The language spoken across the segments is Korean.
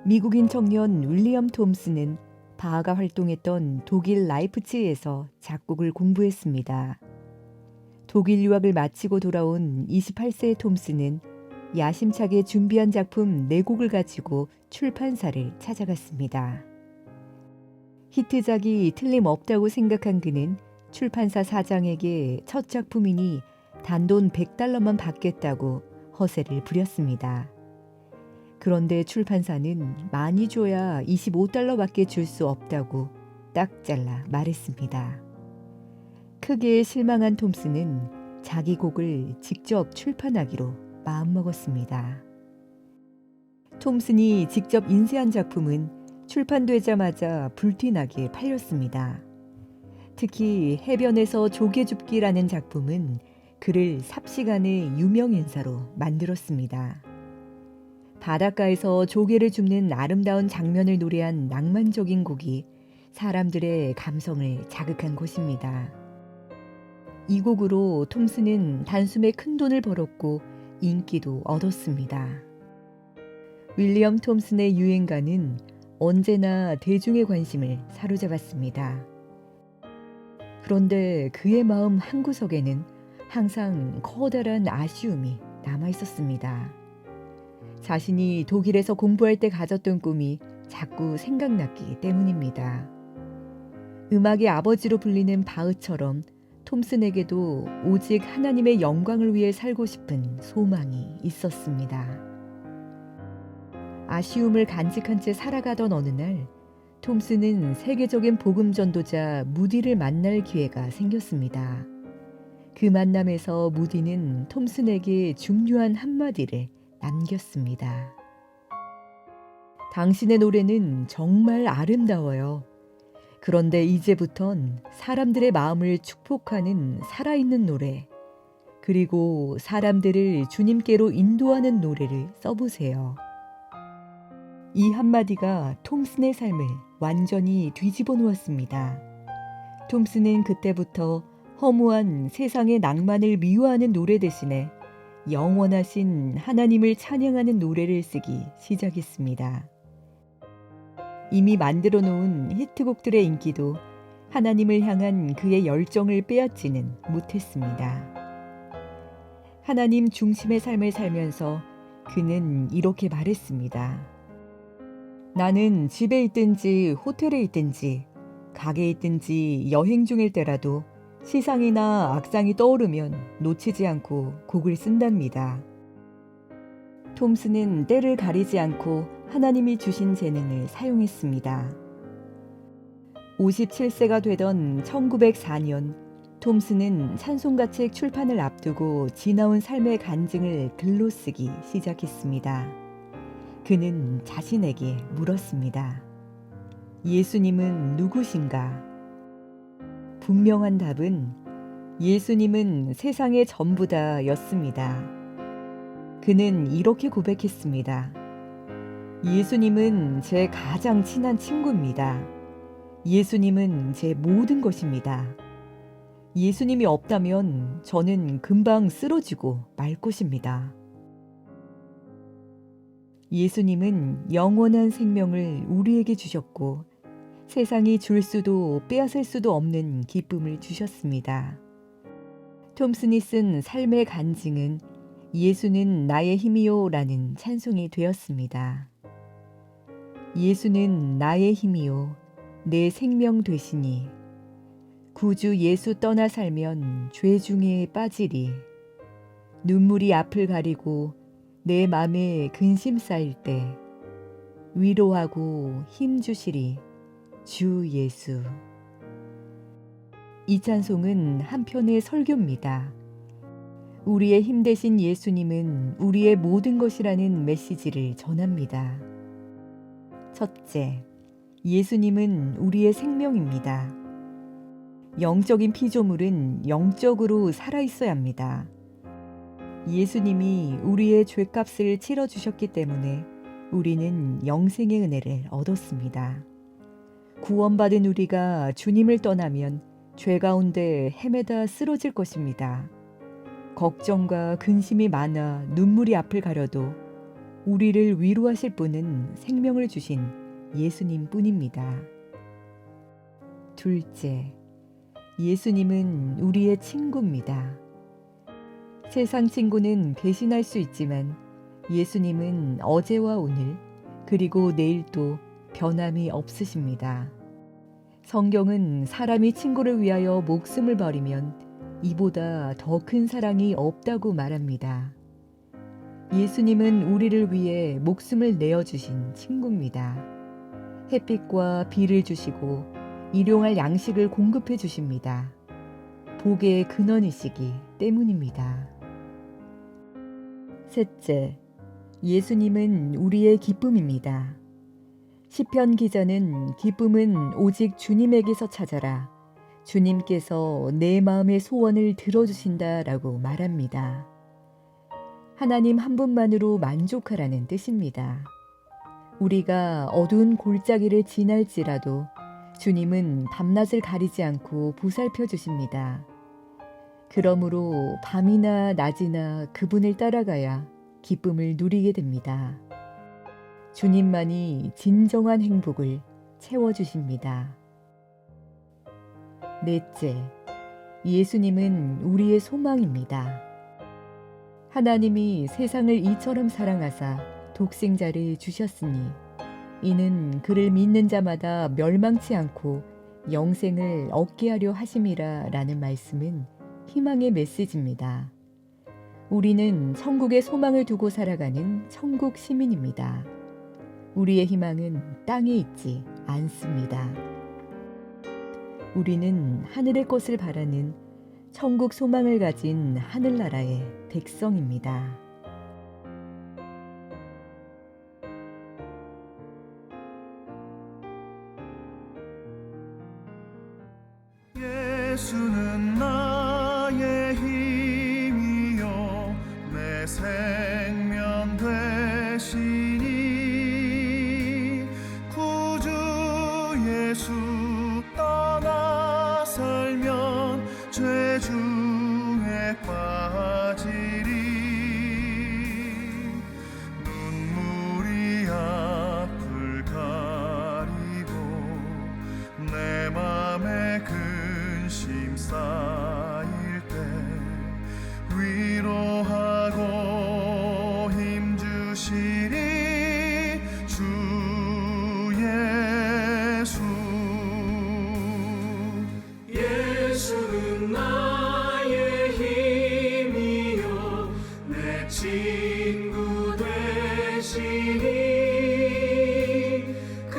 미국인 청년 윌리엄 톰슨은 바하가 활동했던 독일 라이프치히에서 작곡을 공부했습니다. 독일 유학을 마치고 돌아온 28세의 톰슨은 야심차게 준비한 작품 4곡을 가지고 출판사를 찾아갔습니다. 히트작이 틀림없다고 생각한 그는 출판사 사장에게 첫 작품이니 단돈 $100만 받겠다고 허세를 부렸습니다. 그런데 출판사는 많이 줘야 $25밖에 줄 수 없다고 딱 잘라 말했습니다. 크게 실망한 톰슨은 자기 곡을 직접 출판하기로 마음먹었습니다. 톰슨이 직접 인쇄한 작품은 출판되자마자 불티나게 팔렸습니다. 특히 해변에서 조개줍기라는 작품은 그를 삽시간에 유명인사로 만들었습니다. 바닷가에서 조개를 줍는 아름다운 장면을 노래한 낭만적인 곡이 사람들의 감성을 자극한 것입니다. 이 곡으로 톰슨은 단숨에 큰 돈을 벌었고 인기도 얻었습니다. 윌리엄 톰슨의 유행가는 언제나 대중의 관심을 사로잡았습니다. 그런데 그의 마음 한구석에는 항상 커다란 아쉬움이 남아 있었습니다. 자신이 독일에서 공부할 때 가졌던 꿈이 자꾸 생각났기 때문입니다. 음악의 아버지로 불리는 바흐처럼 톰슨에게도 오직 하나님의 영광을 위해 살고 싶은 소망이 있었습니다. 아쉬움을 간직한 채 살아가던 어느 날 톰슨은 세계적인 복음 전도자 무디를 만날 기회가 생겼습니다. 그 만남에서 무디는 톰슨에게 중요한 한마디를 남겼습니다. 당신의 노래는 정말 아름다워요. 그런데 이제부턴 사람들의 마음을 축복하는 살아있는 노래, 그리고 사람들을 주님께로 인도하는 노래를 써보세요. 이 한마디가 톰슨의 삶을 완전히 뒤집어 놓았습니다. 톰슨은 그때부터 허무한 세상의 낭만을 미워하는 노래 대신에 영원하신 하나님을 찬양하는 노래를 쓰기 시작했습니다. 이미 만들어 놓은 히트곡들의 인기도 하나님을 향한 그의 열정을 빼앗지는 못했습니다. 하나님 중심의 삶을 살면서 그는 이렇게 말했습니다. 나는 집에 있든지 호텔에 있든지 가게에 있든지 여행 중일 때라도 시상이나 악상이 떠오르면 놓치지 않고 곡을 쓴답니다. 톰슨은 때를 가리지 않고 하나님이 주신 재능을 사용했습니다. 57세가 되던 1904년 톰슨은 찬송가책 출판을 앞두고 지나온 삶의 간증을 글로 쓰기 시작했습니다. 그는 자신에게 물었습니다. 예수님은 누구신가? 분명한 답은 예수님은 세상의 전부다 였습니다. 그는 이렇게 고백했습니다. 예수님은 제 가장 친한 친구입니다. 예수님은 제 모든 것입니다. 예수님이 없다면 저는 금방 쓰러지고 말 것입니다. 예수님은 영원한 생명을 우리에게 주셨고 세상이 줄 수도 빼앗을 수도 없는 기쁨을 주셨습니다. 톰슨이 쓴 삶의 간증은 예수는 나의 힘이요 라는 찬송이 되었습니다. 예수는 나의 힘이요 내 생명 되시니 구주 예수 떠나 살면 죄 중에 빠지리 눈물이 앞을 가리고 내 맘에 근심 쌓일 때 위로하고 힘 주시리 주 예수. 이 찬송은 한편의 설교입니다. 우리의 힘 되신 예수님은 우리의 모든 것이라는 메시지를 전합니다. 첫째, 예수님은 우리의 생명입니다. 영적인 피조물은 영적으로 살아있어야 합니다. 예수님이 우리의 죄값을 치러주셨기 때문에 우리는 영생의 은혜를 얻었습니다. 구원받은 우리가 주님을 떠나면 죄 가운데 헤매다 쓰러질 것입니다. 걱정과 근심이 많아 눈물이 앞을 가려도 우리를 위로하실 분은 생명을 주신 예수님 뿐입니다. 둘째, 예수님은 우리의 친구입니다. 세상 친구는 배신할 수 있지만 예수님은 어제와 오늘 그리고 내일도 변함이 없으십니다. 성경은 사람이 친구를 위하여 목숨을 버리면 이보다 더 큰 사랑이 없다고 말합니다. 예수님은 우리를 위해 목숨을 내어주신 친구입니다. 햇빛과 비를 주시고 일용할 양식을 공급해 주십니다. 복의 근원이시기 때문입니다. 셋째, 예수님은 우리의 기쁨입니다. 시편 기자는 기쁨은 오직 주님에게서 찾아라. 주님께서 내 마음의 소원을 들어주신다라고 말합니다. 하나님 한 분만으로 만족하라는 뜻입니다. 우리가 어두운 골짜기를 지날지라도 주님은 밤낮을 가리지 않고 보살펴 주십니다. 그러므로 밤이나 낮이나 그분을 따라가야 기쁨을 누리게 됩니다. 주님만이 진정한 행복을 채워주십니다. 넷째, 예수님은 우리의 소망입니다. 하나님이 세상을 이처럼 사랑하사 독생자를 주셨으니 이는 그를 믿는 자마다 멸망치 않고 영생을 얻게 하려 하심이라 라는 말씀은 희망의 메시지입니다. 우리는 천국의 소망을 두고 살아가는 천국 시민입니다. 우리의 희망은 땅에 있지 않습니다. 우리는 하늘의 것을 바라는 천국 소망을 가진 하늘나라의 백성입니다. 예수는 나의 힘이요 내 생명 되시니 구주 예수 떠나 살면 죄 중에 빠지리 눈물이 앞을 가리고 내 맘에 근심 쌓일 때 위로하고 힘주시리 주 예수. 예수는 나의 힘이요 내 친구 되시니 그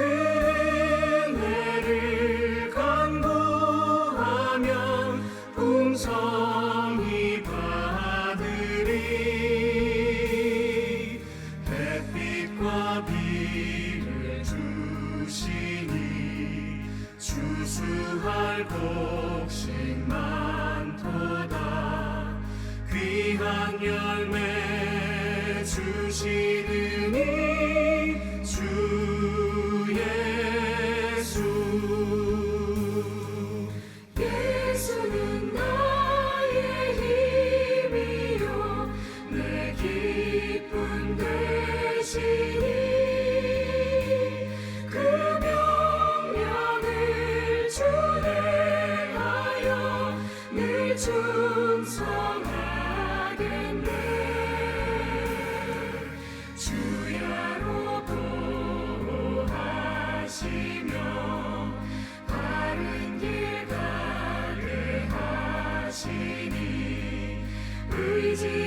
은혜를 간구하면 풍성히 받으리. 햇빛과 비를 주시니 추수할 곡식 많도다. 귀한 열매 주시느니 주 예수. 예수는 나의 힘이요 내 기쁨 되시니 그 명령을 준행하여 늘 충성하겠네. 주야로 보호하시며 바른 길 가게 하시니 의지